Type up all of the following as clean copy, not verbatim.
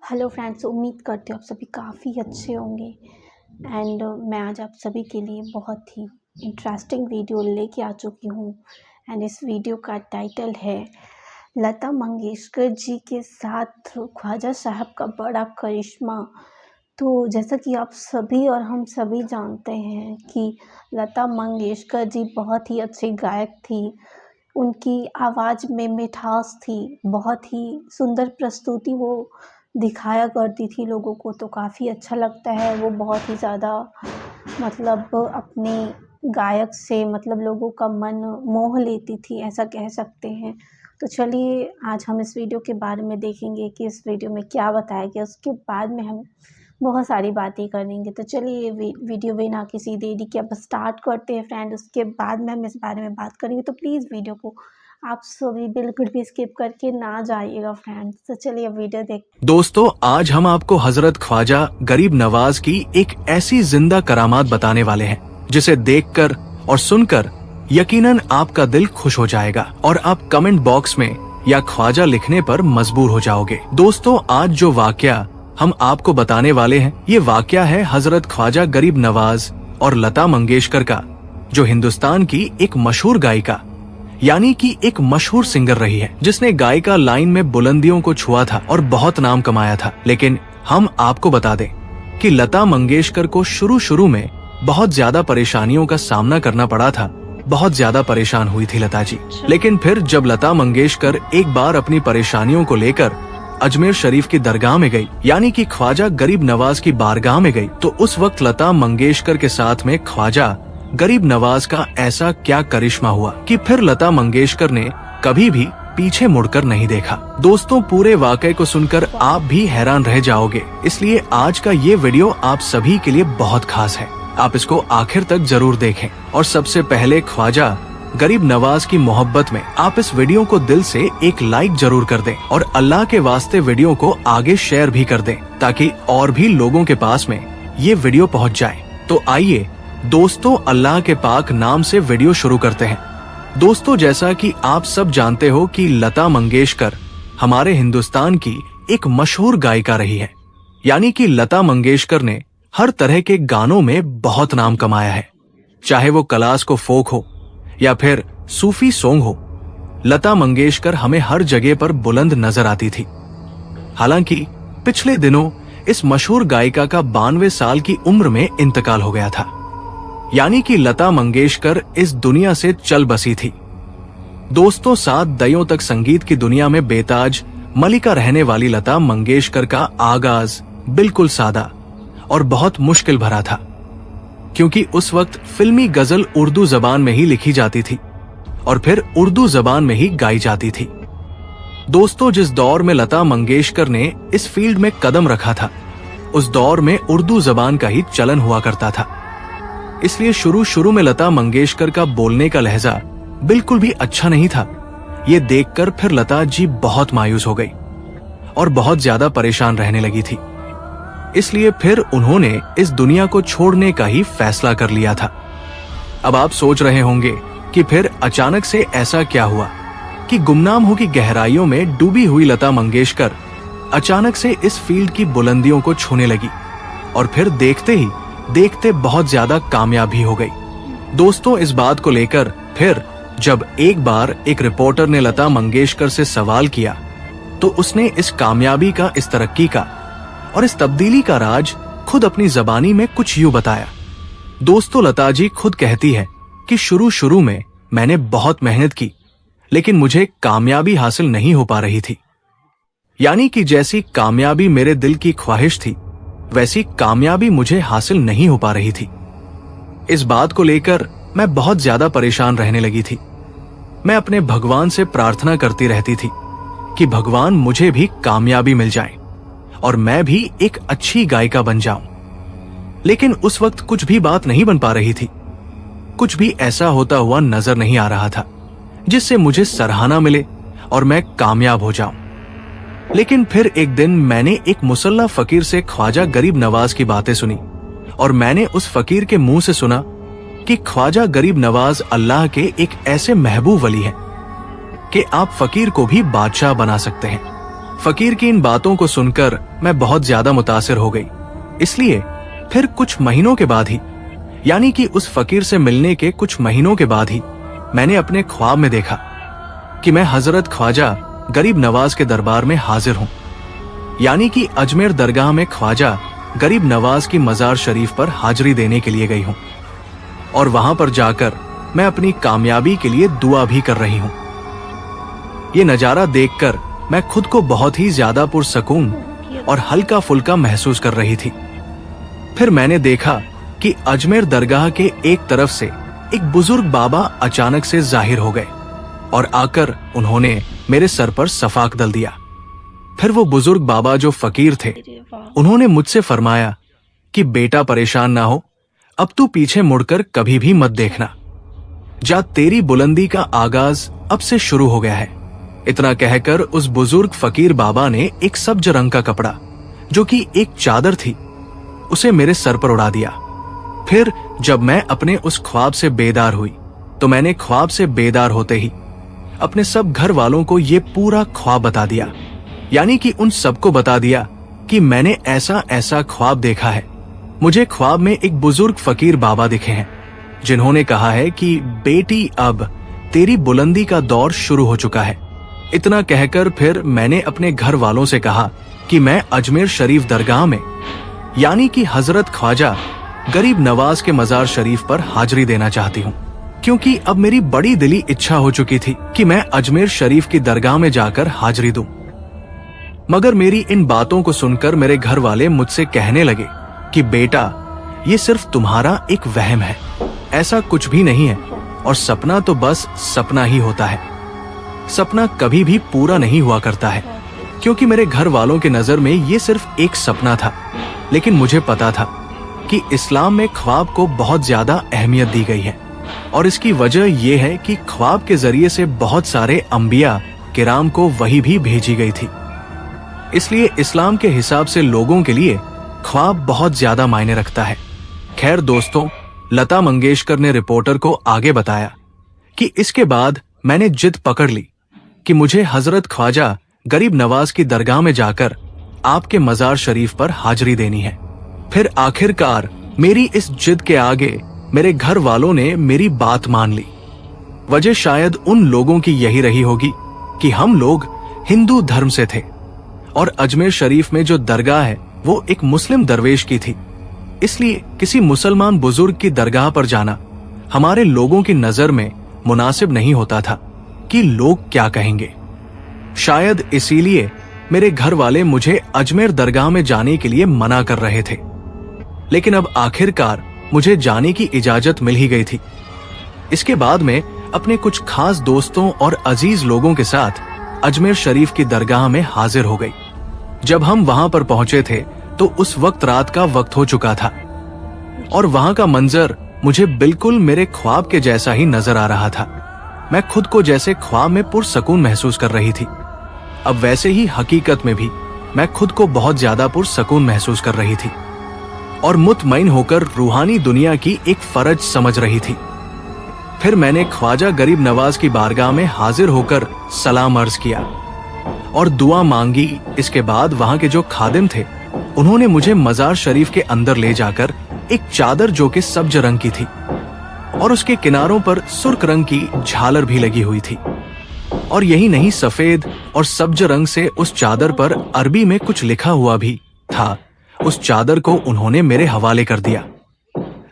Hello friends, उम्मीद करती हूँ आप सभी काफ़ी अच्छे होंगे। एंड मैं आज आप सभी के लिए बहुत ही इंटरेस्टिंग वीडियो लेके आ चुकी हूँ। एंड इस वीडियो का टाइटल है लता मंगेशकर जी के साथ ख्वाजा साहब का बड़ा करिश्मा। तो जैसा कि आप सभी और हम सभी जानते हैं कि लता मंगेशकर जी बहुत ही अच्छी गायक थी। उनकी आवाज़ में मिठास थी, बहुत ही सुंदर प्रस्तुति वो दिखाया करती थी लोगों को, तो काफ़ी अच्छा लगता है। वो बहुत ही ज़्यादा मतलब अपने गायक से मतलब लोगों का मन मोह लेती थी, ऐसा कह सकते हैं। तो चलिए आज हम इस वीडियो के बारे में देखेंगे कि इस वीडियो में क्या बताया गया, उसके बाद में हम बहुत सारी बातें करेंगे। तो चलिए ये वीडियो बिना किसी देरी के अब स्टार्ट करते हैं फ्रेंड। उसके बाद में हम इस बारे में बात करेंगे, तो प्लीज़ वीडियो को आप सभी बिल्कुल भी स्किप करके ना जाइएगा फ्रेंड्स। तो चलिए अब वीडियो देख। दोस्तों, आज हम आपको हजरत ख्वाजा गरीब नवाज की एक ऐसी जिंदा करामात बताने वाले हैं जिसे देखकर और सुनकर यकीनन आपका दिल खुश हो जाएगा और आप कमेंट बॉक्स में या ख्वाजा लिखने पर मजबूर हो जाओगे। दोस्तों, आज जो वाकया हम आपको बताने वाले हैं, ये वाकया है हजरत ख्वाजा गरीब नवाज और लता मंगेशकर का, जो हिंदुस्तान की एक मशहूर गायिका यानी कि एक मशहूर सिंगर रही है, जिसने गायिका लाइन में बुलंदियों को छुआ था और बहुत नाम कमाया था। लेकिन हम आपको बता दें कि लता मंगेशकर को शुरू में बहुत ज्यादा परेशानियों का सामना करना पड़ा था। बहुत ज्यादा परेशान हुई थी लता जी। लेकिन फिर जब लता मंगेशकर एक बार अपनी परेशानियों को लेकर अजमेर शरीफ की दरगाह में गई, यानी कि ख्वाजा गरीब नवाज की बारगाह में गई, तो उस वक्त लता मंगेशकर के साथ में ख्वाजा गरीब नवाज का ऐसा क्या करिश्मा हुआ कि फिर लता मंगेशकर ने कभी भी पीछे मुड़कर नहीं देखा। दोस्तों, पूरे वाकये को सुनकर आप भी हैरान रह जाओगे, इसलिए आज का ये वीडियो आप सभी के लिए बहुत खास है। आप इसको आखिर तक जरूर देखें। और सबसे पहले ख्वाजा गरीब नवाज की मोहब्बत में आप इस वीडियो को दिल से एक लाइक जरूर कर दें और अल्लाह के वास्ते वीडियो को आगे शेयर भी कर दें, ताकि और भी लोगों के पास में ये वीडियो पहुँच जाए। तो आइए दोस्तों, अल्लाह के पाक नाम से वीडियो शुरू करते हैं। दोस्तों, जैसा कि आप सब जानते हो कि लता मंगेशकर हमारे हिंदुस्तान की एक मशहूर गायिका रही है, यानी कि लता मंगेशकर ने हर तरह के गानों में बहुत नाम कमाया है, चाहे वो क्लासिक फोक हो या फिर सूफी सॉन्ग हो। लता मंगेशकर हमें हर जगह पर बुलंद नजर आती थी। हालांकि पिछले दिनों इस मशहूर गायिका का 92 साल की उम्र में इंतकाल हो गया था, यानी कि लता मंगेशकर इस दुनिया से चल बसी थी। दोस्तों, 7 दयों तक संगीत की दुनिया में बेताज मलिका रहने वाली लता मंगेशकर का आगाज बिल्कुल सादा और बहुत मुश्किल भरा था, क्योंकि उस वक्त फिल्मी गजल उर्दू जबान में ही लिखी जाती थी और फिर उर्दू जबान में ही गाई जाती थी। दोस्तों, जिस दौर में लता मंगेशकर ने इस फील्ड में कदम रखा था, उस दौर में उर्दू जबान का ही चलन हुआ करता था। इसलिए शुरू में लता मंगेशकर का बोलने का लहजा बिल्कुल भी अच्छा नहीं था। ये देखकर फिर लता जी बहुत मायूस हो गई और बहुत ज्यादा परेशान रहने लगी थी। इसलिए फिर उन्होंने इस दुनिया को छोड़ने का ही फैसला कर लिया था। अब आप सोच रहे होंगे कि फिर अचानक से ऐसा क्या हुआ कि गुमनाम हो की गहराइयों में डूबी हुई लता मंगेशकर अचानक से इस फील्ड की बुलंदियों को छूने लगी और फिर देखते बहुत ज्यादा कामयाब भी हो गई। दोस्तों, इस बात को लेकर फिर जब एक बार एक रिपोर्टर ने लता मंगेशकर से सवाल किया, तो उसने इस कामयाबी का, इस तरक्की का और इस तब्दीली का राज खुद अपनी जबानी में कुछ यूं बताया। दोस्तों, लता जी खुद कहती है कि शुरू में मैंने बहुत मेहनत की, लेकिन मुझे कामयाबी हासिल नहीं हो पा रही थी। यानी कि जैसी कामयाबी मेरे दिल की ख्वाहिश थी, वैसी कामयाबी मुझे हासिल नहीं हो पा रही थी। इस बात को लेकर मैं बहुत ज्यादा परेशान रहने लगी थी। मैं अपने भगवान से प्रार्थना करती रहती थी कि भगवान मुझे भी कामयाबी मिल जाए और मैं भी एक अच्छी गायिका बन जाऊं। लेकिन उस वक्त कुछ भी बात नहीं बन पा रही थी। कुछ भी ऐसा होता हुआ नजर नहीं आ रहा था जिससे मुझे सराहना मिले और मैं कामयाब हो जाऊं। लेकिन फिर एक दिन मैंने एक मुसल्ला फकीर से ख्वाजा गरीब नवाज की बातें सुनी और मैंने उस फकीर के मुंह से सुना कि ख्वाजा गरीब नवाज अल्लाह के एक ऐसे महबूब वली हैं कि आप फकीर को भी बादशाह बना सकते हैं। फकीर की इन बातों को सुनकर मैं बहुत ज्यादा मुतासिर हो गई। इसलिए फिर कुछ महीनों के बाद ही, यानी कि उस फकीर से मिलने के कुछ महीनों के बाद ही, मैंने अपने ख्वाब में देखा कि मैं हजरत ख्वाजा गरीब नवाज के दरबार में हाजिर हूं। यानी कि अजमेर दरगाह में ख्वाजा गरीब नवाज की मजार शरीफ पर हाजिरी देने के लिए गई हूं और वहां पर जाकर मैं अपनी कामयाबी के लिए दुआ भी कर रही हूं। ये नजारा देखकर मैं खुद को बहुत ही ज्यादा पुरसकून और हल्का फुल्का महसूस कर रही थी। फिर मैंने देखा कि अजमेर दरगाह के एक तरफ से एक बुजुर्ग बाबा अचानक से जाहिर हो गए और आकर उन्होंने मेरे सर पर सफाक दल दिया। फिर वो बुजुर्ग बाबा जो फकीर थे, उन्होंने मुझसे फरमाया कि बेटा परेशान ना हो, अब तू पीछे मुड़कर कभी भी मत देखना, जा तेरी बुलंदी का आगाज अब से शुरू हो गया है। इतना कहकर उस बुजुर्ग फकीर बाबा ने एक सब्ज रंग का कपड़ा, जो कि एक चादर थी, उसे मेरे सर पर उड़ा दिया। फिर जब मैं अपने उस ख्वाब से बेदार हुई तो मैंने ख्वाब से बेदार होते ही अपने सब घर वालों को ये पूरा ख्वाब बता दिया। यानी कि उन सबको बता दिया कि मैंने ऐसा ऐसा ख्वाब देखा है। मुझे ख्वाब में एक बुजुर्ग फकीर बाबा दिखे हैं जिन्होंने कहा है कि बेटी अब तेरी बुलंदी का दौर शुरू हो चुका है। इतना कहकर फिर मैंने अपने घर वालों से कहा कि मैं अजमेर शरीफ दरगाह में, यानी कि हजरत ख्वाजा गरीब नवाज के मजार शरीफ पर हाजिरी देना चाहती हूँ, क्योंकि अब मेरी बड़ी दिली इच्छा हो चुकी थी कि मैं अजमेर शरीफ की दरगाह में जाकर हाजिरी दूं। मगर मेरी इन बातों को सुनकर मेरे घर वाले मुझसे कहने लगे कि बेटा, ये सिर्फ तुम्हारा एक वहम है, ऐसा कुछ भी नहीं है और सपना तो बस सपना ही होता है, सपना कभी भी पूरा नहीं हुआ करता है। क्योंकि मेरे घर वालों के नजर में ये सिर्फ एक सपना था, लेकिन मुझे पता था कि इस्लाम में ख्वाब को बहुत ज्यादा अहमियत दी गई है और इसकी वजह यह है कि ख्वाब के जरिए से बहुत सारे अंबिया किराम को वही भी भेजी गई थी। इसलिए इस्लाम के हिसाब से लोगों के लिए ख्वाब बहुत ज्यादा मायने रखता है। खैर दोस्तों, लता मंगेशकर ने रिपोर्टर को आगे बताया कि इसके बाद मैंने जिद पकड़ ली कि मुझे हजरत ख्वाजा गरीब नवाज की दरगाह में जाकर आपके मजार शरीफ पर हाजिरी देनी है। फिर आखिरकार मेरी इस जिद के आगे मेरे घर वालों ने मेरी बात मान ली। वजह शायद उन लोगों की यही रही होगी कि हम लोग हिंदू धर्म से थे और अजमेर शरीफ में जो दरगाह है वो एक मुस्लिम दरवेश की थी। इसलिए किसी मुसलमान बुजुर्ग की दरगाह पर जाना हमारे लोगों की नजर में मुनासिब नहीं होता था कि लोग क्या कहेंगे। शायद इसीलिए मेरे घर वाले मुझे अजमेर दरगाह में जाने के लिए मना कर रहे थे। लेकिन अब आखिरकार मुझे जाने की इजाजत मिल ही गई थी। इसके बाद में अपने कुछ खास दोस्तों और अजीज लोगों के साथ अजमेर शरीफ की दरगाह में हाजिर हो गई। जब हम वहां पर पहुंचे थे तो उस वक्त रात का वक्त हो चुका था और वहां का मंजर मुझे बिल्कुल मेरे ख्वाब के जैसा ही नजर आ रहा था। मैं खुद को जैसे ख्वाब में पुरसकून महसूस कर रही थी। अब वैसे ही हकीकत में भी मैं खुद को बहुत ज्यादा पुरसकून महसूस कर रही थी और मुतमईन होकर रूहानी दुनिया की एक फर्ज समझ रही थी। फिर मैंने ख्वाजा गरीब नवाज की बारगाह में हाजिर होकर सलाम अर्ज किया और दुआ मांगी। इसके बाद वहां के जो खादिम थे उन्होंने मुझे मजार शरीफ के अंदर ले जाकर एक चादर जो कि सब्ज रंग की थी और उसके किनारों पर सुर्ख रंग की झालर भी लगी हुई थी, और यही नहीं, सफेद और सब्ज रंग से उस चादर पर अरबी में कुछ लिखा हुआ भी था। उस चादर को उन्होंने मेरे हवाले कर दिया।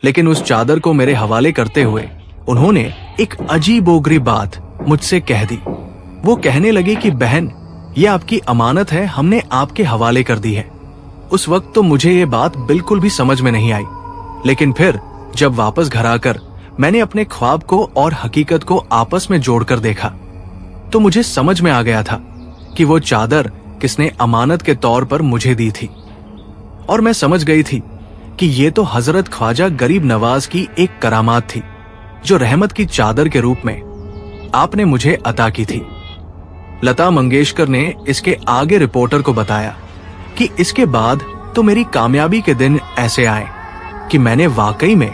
लेकिन उस चादर को मेरे हवाले करते हुए उन्होंने एक अजीबोगरीब बात मुझसे कह दी। वो कहने लगे कि बहन, ये आपकी अमानत है, हमने आपके हवाले कर दी है। उस वक्त तो मुझे ये बात बिल्कुल भी समझ में नहीं आई, लेकिन फिर जब वापस घर आकर मैंने अपने ख्वाब को और हकीकत को आपस में जोड़कर देखा तो मुझे समझ में आ गया था कि वो चादर किसने अमानत के तौर पर मुझे दी थी। और मैं समझ गई थी कि ये तो हजरत ख्वाजा गरीब नवाज की एक करामात थी जो रहमत की चादर के रूप में आपने मुझे अता की थी। लता मंगेशकर ने इसके आगे रिपोर्टर को बताया कि इसके बाद तो मेरी कामयाबी के दिन ऐसे आए कि मैंने वाकई में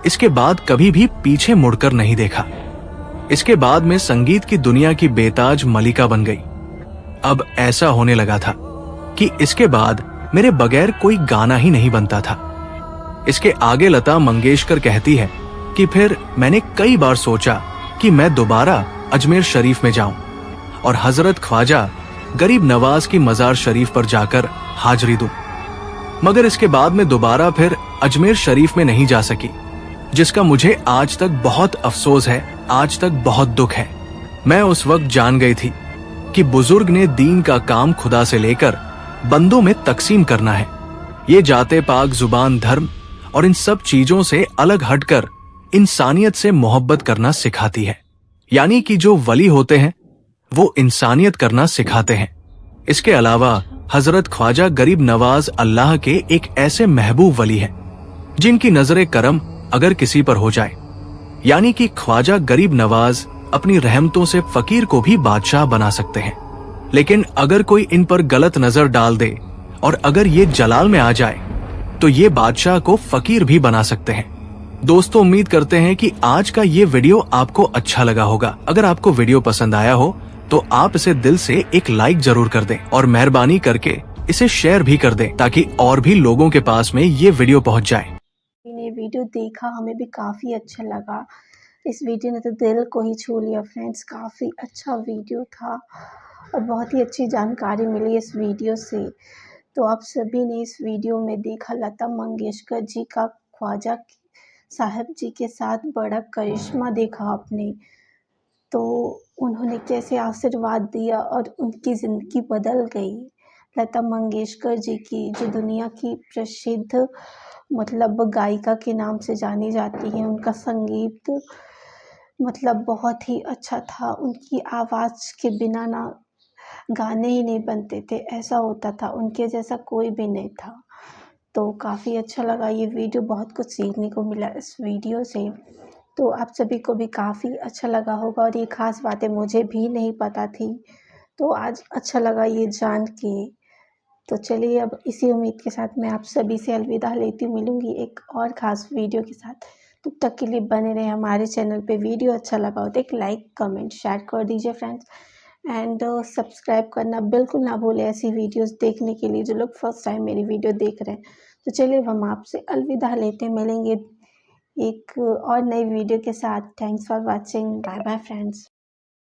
इसके बाद कभी भी पीछे मुड़कर नहीं देखा। इसके बाद मैं संगीत की दुनिया की बेताज मलिका बन गई अब ऐसा होने लगा था कि इसके बाद मेरे बगैर कोई गाना ही नहीं बनता था। इसके आगे लता मंगेशकर कहती है कि फिर मैंने कई बार सोचा कि मैं दोबारा अजमेर शरीफ में जाऊं और हजरत ख्वाजा गरीब नवाज की मजार शरीफ पर जाकर हाजिरी दूं, मगर इसके बाद मैं दोबारा फिर अजमेर शरीफ में नहीं जा सकी, जिसका मुझे आज तक बहुत अफसोस है, आज तक बहुत दुख है। मैं उस वक्त जान गई थी कि बुजुर्ग ने दीन का काम खुदा से लेकर बंदों में तकसीम करना है। ये जाते पाक जुबान धर्म और इन सब चीजों से अलग हटकर इंसानियत से मोहब्बत करना सिखाती है। यानी कि जो वली होते हैं वो इंसानियत करना सिखाते हैं। इसके अलावा हजरत ख्वाजा गरीब नवाज अल्लाह के एक ऐसे महबूब वली हैं जिनकी नजरे करम अगर किसी पर हो जाए, यानी कि ख्वाजा गरीब नवाज अपनी रहमतों से फकीर को भी बादशाह बना सकते हैं। लेकिन अगर कोई इन पर गलत नजर डाल दे और अगर ये जलाल में आ जाए तो ये बादशाह को फकीर भी बना सकते हैं। दोस्तों, उम्मीद करते हैं कि आज का ये वीडियो आपको अच्छा लगा होगा। अगर आपको वीडियो पसंद आया हो तो आप इसे दिल से एक लाइक जरूर कर दें और मेहरबानी करके इसे शेयर भी कर दें ताकि और भी लोगों के पास में ये वीडियो पहुंच जाए। मैंने वीडियो देखा, हमें भी काफ़ी अच्छा लगा। इस वीडियो ने तो दिल को ही छू लिया फ्रेंड्स। काफ़ी अच्छा वीडियो था और बहुत ही अच्छी जानकारी मिली इस वीडियो से। तो आप सभी ने इस वीडियो में देखा लता मंगेशकर जी का ख्वाजा साहब जी के साथ बड़ा करिश्मा देखा आपने। तो उन्होंने कैसे आशीर्वाद दिया और उनकी ज़िंदगी बदल गई। लता मंगेशकर जी की जो दुनिया की प्रसिद्ध मतलब गायिका के नाम से जानी जाती हैं, उनका संगीत मतलब बहुत ही अच्छा था। उनकी आवाज़ के बिना ना गाने ही नहीं बनते थे, ऐसा होता था, उनके जैसा कोई भी नहीं था। तो काफ़ी अच्छा लगा ये वीडियो, बहुत कुछ सीखने को मिला इस वीडियो से। तो आप सभी को भी काफ़ी अच्छा लगा होगा और ये ख़ास बातें मुझे भी नहीं पता थी, तो आज अच्छा लगा ये जान के। तो चलिए अब इसी उम्मीद के साथ मैं आप सभी से अलविदा लेती हूँ, मिलूँगी एक और ख़ास वीडियो के साथ। तब तक के लिए बने रहें हमारे चैनल पे। वीडियो अच्छा लगा हो तो एक लाइक, कमेंट, शेयर कर दीजिए फ्रेंड्स एंड सब्सक्राइब करना बिल्कुल ना भूलें ऐसी वीडियोज़ देखने के लिए जो लोग फर्स्ट टाइम मेरी वीडियो देख रहे हैं। तो चलिए हम आपसे अलविदा लेते हैं, मिलेंगे एक और नई वीडियो के साथ। Thanks for watching, bye bye friends.